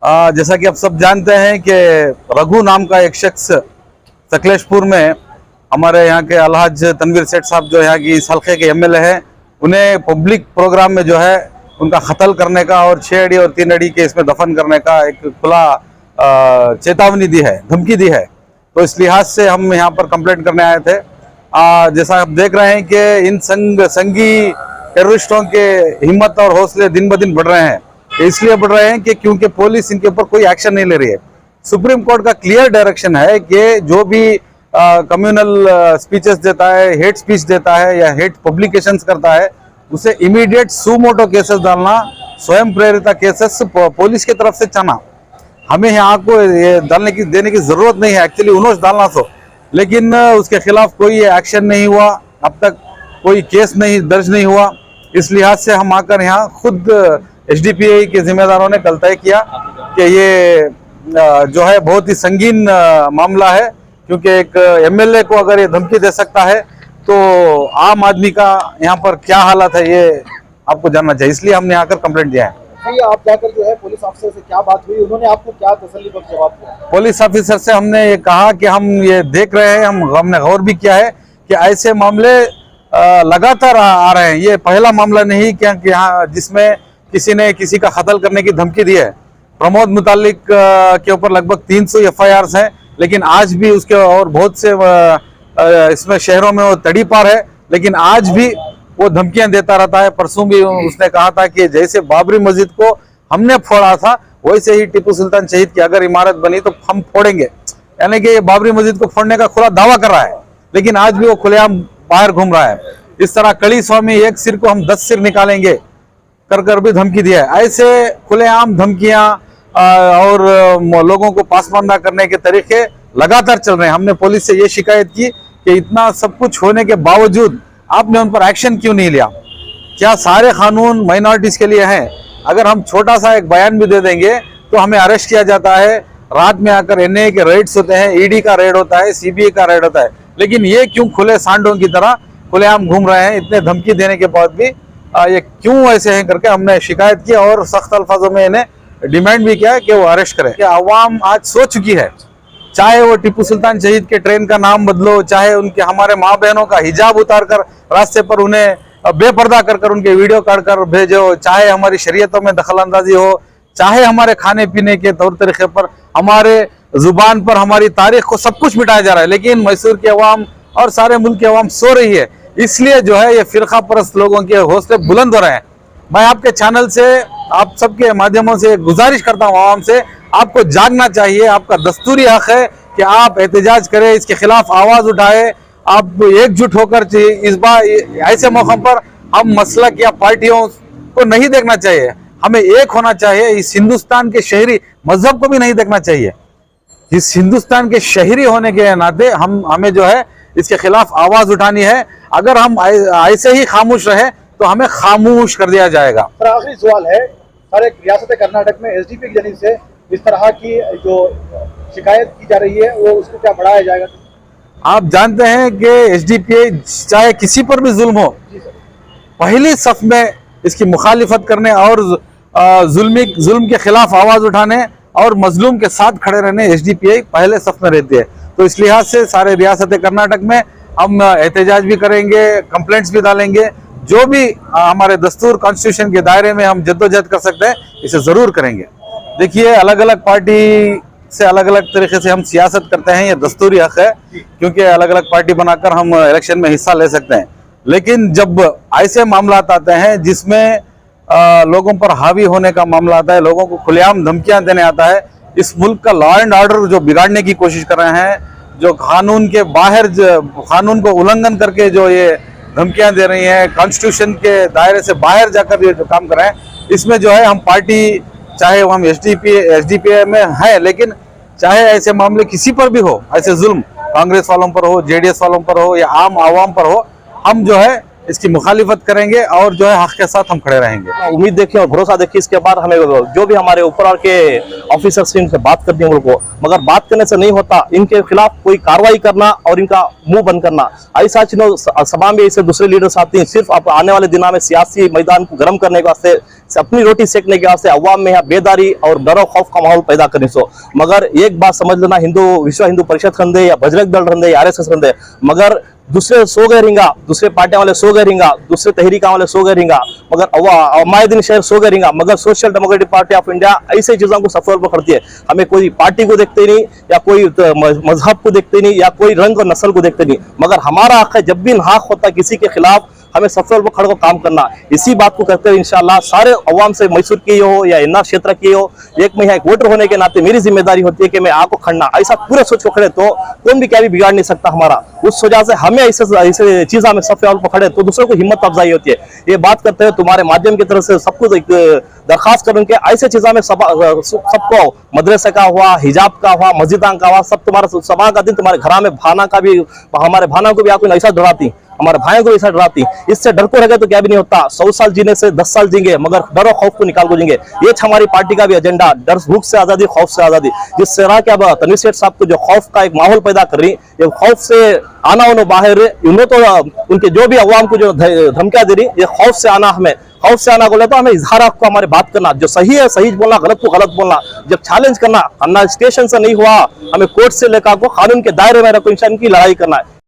जैसा कि आप सब जानते हैं कि रघु नाम का एक शख्स सकलेशपुर में हमारे यहाँ के अलहाज तनवीर सेठ साहब जो यहाँ की इस हल्के के एमएलए हैं, उन्हें पब्लिक प्रोग्राम में जो है उनका कत्ल करने का और 6 अड़ी और 3 अड़ी के इसमें दफन करने का एक खुला चेतावनी दी है, धमकी दी है। तो इस लिहाज से हम यहाँ पर कंप्लेंट करने आए थे। जैसा आप देख रहे हैं कि इन संगी टेररिस्टों के हिम्मत और हौसले दिन ब दिन बढ़ रहे हैं। इसलिए बढ़ रहे हैं कि क्योंकि पुलिस इनके ऊपर कोई एक्शन नहीं ले रही है। सुप्रीम कोर्ट का क्लियर डायरेक्शन है कि जो भी कम्युनल स्पीचेस देता है, हेट स्पीच देता है या हेट पब्लिकेशंस करता है, उसे इमीडिएट सुमोटो केसेस डालना, स्वयं प्रेरित केसेस पुलिस की तरफ से चाहना। हमें यहाँ को ये देने की जरूरत नहीं है, एक्चुअली उन्होंने डालना सो, लेकिन उसके खिलाफ कोई एक्शन नहीं हुआ, अब तक कोई केस नहीं दर्ज नहीं हुआ। इस लिहाज से हम आकर यहाँ खुद एसडीपीआई के जिम्मेदारों ने कल तय किया कि ये जो है बहुत ही संगीन मामला है, क्योंकि एक एमएलए को अगर ये धमकी दे सकता है तो आम आदमी का यहाँ पर क्या हालत है ये आपको जानना चाहिए। इसलिए हमने आकर कंप्लेंट दिया है। आप जाकर जो है पुलिस ऑफिसर से क्या बात हुई, उन्होंने आपको क्या तसल्लीबख्श जवाब दिया? पुलिस ऑफिसर से हमने ये कहा कि हम ये देख रहे हैं, हमने गौर भी किया है कि ऐसे मामले लगातार आ रहे हैं। ये पहला मामला नहीं कि यहाँ जिसमें किसी ने किसी का कत्ल करने की धमकी दी है। प्रमोद मुतालिक के ऊपर लगभग 300 FIRs हैं, लेकिन आज भी उसके और बहुत से इसमें शहरों में वो तड़ी पार है, लेकिन आज भी वो धमकियां देता रहता है। परसों भी उसने कहा था कि जैसे बाबरी मस्जिद को हमने फोड़ा था, वैसे ही टीपू सुल्तान शहीद की अगर इमारत बनी तो हम फोड़ेंगे। यानी कि ये बाबरी मस्जिद को फोड़ने का खुला दावा कर रहा है, लेकिन आज भी वो खुलेआम बाहर घूम रहा है। इस तरह कड़ी स्वामी एक सिर को हम 10 सिर निकालेंगे कर भी धमकी दिया है। ऐसे खुलेआम धमकियां और लोगों को पासमानदा करने के तरीके लगातार चल रहे हैं। हमने पुलिस से ये शिकायत की कि इतना सब कुछ होने के बावजूद आपने उन पर एक्शन क्यों नहीं लिया? क्या सारे कानून माइनॉरिटीज के लिए हैं? अगर हम छोटा सा एक बयान भी दे देंगे तो हमें अरेस्ट किया जाता है, रात में आकर एनआईए के रेड्स होते हैं, ईडी का रेड होता है, सीबीआई का रेड होता है, लेकिन ये क्यों खुले सांडों की तरह खुलेआम घूम रहे हैं? इतने धमकी देने के बाद भी ये क्यों ऐसे हैं करके हमने शिकायत की और सख्त अल्फाजों में इन्हें डिमांड भी किया कि वो अरेस्ट करें। कि अवाम आज सो चुकी है, चाहे वो टीपू सुल्तान शहीद के ट्रेन का नाम बदलो, चाहे उनके हमारे माँ बहनों का हिजाब उतार कर रास्ते पर उन्हें बेपर्दा कर उनके वीडियो काट कर भेजो, चाहे हमारी शरीयतों में दखल अंदाजी हो, चाहे हमारे खाने पीने के तौर तरीके पर, हमारे जुबान पर हमारी तारीख को, सब कुछ मिटाया जा रहा है। लेकिन मैसूर की अवाम और सारे मुल्क की अवाम सो रही है। इसलिए जो है ये फिरका परस्त लोगों के हौसले बुलंद हो रहे हैं। मैं आपके चैनल से, आप सबके माध्यमों से गुजारिश करता हूँ आवाम से, आपको जागना चाहिए। आपका दस्तूरी हक है कि आप एहतजाज करें, इसके खिलाफ आवाज उठाए। आप एकजुट होकर इस बार ऐसे मौकों पर हम मसलक या पार्टियों को नहीं देखना चाहिए, हमें एक होना चाहिए। इस हिंदुस्तान के शहरी मजहब को भी नहीं देखना चाहिए। इस हिंदुस्तान के शहरी होने के नाते हमें जो है इसके खिलाफ आवाज उठानी है। अगर हम ऐसे ही खामोश रहे तो हमें खामोश कर दिया जाएगा। आखिरी सवाल है, सारे रियासत कर्नाटक में एसडीपी की जानिब से इस तरह की जो शिकायत की जा रही है वो उसको क्या बढ़ाया जाएगा? आप जानते हैं कि एसडीपीआई चाहे किसी पर भी जुल्म हो, पहली सफ में इसकी मुखालिफत करने और जुल्म के खिलाफ आवाज उठाने और मजलूम के साथ खड़े रहने एसडीपीआई पहले सफ में रहती है। तो इस लिहाज से सारे रियासत कर्नाटक में हम एहतजाज भी करेंगे, कंप्लेंट्स भी डालेंगे। जो भी हमारे दस्तूर कॉन्स्टिट्यूशन के दायरे में हम जद्दोजहद कर सकते हैं, इसे जरूर करेंगे। देखिए, अलग अलग पार्टी से अलग अलग तरीके से हम सियासत करते हैं, ये दस्तूरी हक है, क्योंकि अलग अलग पार्टी बनाकर हम इलेक्शन में हिस्सा ले सकते हैं। लेकिन जब ऐसे मामला आते हैं जिसमें लोगों पर हावी होने का मामला आता है, लोगों को खुलेआम धमकियां देने आता है, इस मुल्क का लॉ एंड ऑर्डर जो बिगाड़ने की कोशिश कर रहे हैं, जो कानून के बाहर कानून को उल्लंघन करके जो ये धमकियां दे रही हैं, कॉन्स्टिट्यूशन के दायरे से बाहर जाकर ये जो काम कर रहे हैं, इसमें जो है हम पार्टी, चाहे वो हम एसडीपीआई में है, लेकिन चाहे ऐसे मामले किसी पर भी हो, ऐसे जुल्म कांग्रेस वालों पर हो, जेडीएस वालों पर हो या आम आवाम पर हो, हम जो है इसकी मुखालिफत करेंगे और जो है हक के साथ हम खड़े रहेंगे। उम्मीद देखिए और भरोसा देखिए, इसके बाद हमें जो भी हमारे ऊपर के ऑफिसर से इनसे बात करनी है उनको, मगर बात करने से नहीं होता, इनके खिलाफ कोई कार्रवाई करना और इनका मुंह बंद करना। ऐसा चुनाव सभा में ऐसे दूसरे लीडर्स आते हैं सिर्फ आने वाले दिनों में सियासी मैदान को गर्म करने के वास्ते, अपनी रोटी सेकने के वास्ते अवाम में यहाँ बेदारी और डरो खौफ का माहौल पैदा करने सो। मगर एक बात समझ लेना, विश्व हिंदू परिषद रंदे या बजरंग दल रंदे या RSS रंदे, मगर दूसरे सो गए रिंगा, दूसरे पार्टियां वाले सो गए रिंगा, दूसरे तहरीका वाले सो गए रिंगा, मगर अमायदीन शहर सो गए रिंगा, मगर social democratic party of India ऐसे चीजों को सफल पकड़ती है। हमें कोई पार्टी को देखते नहीं, या कोई मजहब को देखते नहीं, या कोई रंग और नस्ल को देखते नहीं, मगर हमारा हक है जब भी नाहक होता किसी के खिलाफ हमें सबसे ऊपर खड़े को काम करना। इसी बात को करते हुए इंशाल्लाह सारे अवाम से मैसूर की हो या इन्ना क्षेत्र की हो, एक में एक वोटर होने के नाते मेरी जिम्मेदारी होती है कि मैं आको खड़ना, ऐसा पूरे सोच को खड़े तो कौन भी क्या भी बिगाड़ नहीं सकता हमारा। उस वजह से हमें ऐसे चीज में सबसे ऊपर खड़े तो दूसरों को हिम्मत अफजाई होती है। ये बात करते हुए तुम्हारे माध्यम की तरफ से सबको दरखास्त करूँ कि ऐसे चीजों में सबको मदरसे का हुआ, हिजाब का हुआ, मस्जिद का हुआ, सब तुम्हारा सभा का दिन तुम्हारे घर में भाना का भी, हमारे भाना को भी आपको ऐसा डराती, हमारे भाइयों को ऐसा डराती। इससे डर को रहे तो क्या भी नहीं होता। 100 साल जीने से 10 साल जींगे, मगर डर और खौफ को निकाल को जींगे। ये हमारी पार्टी का भी एजेंडा, डर भूख से आजादी, खौफ से आजादी। जिससे रहा क्या तनवीर सेठ साहब को जो खौफ का एक माहौल पैदा कर रही, ये खौफ से आना उन्होंने बाहर, उन्होंने तो उनके जो भी अवाम को जो धमकियां दे रही, ये खौफ से आना, हमें खौफ से आना बोले तो हमें इजहार हक को हमारे बात करना, जो सही है सही बोलना, गलत को गलत बोलना, जब चैलेंज करना, अन्ना स्टेशन से नहीं हुआ, हमें कोर्ट से लेकर को कानून के दायरे में रखो इंसान की लड़ाई करना है।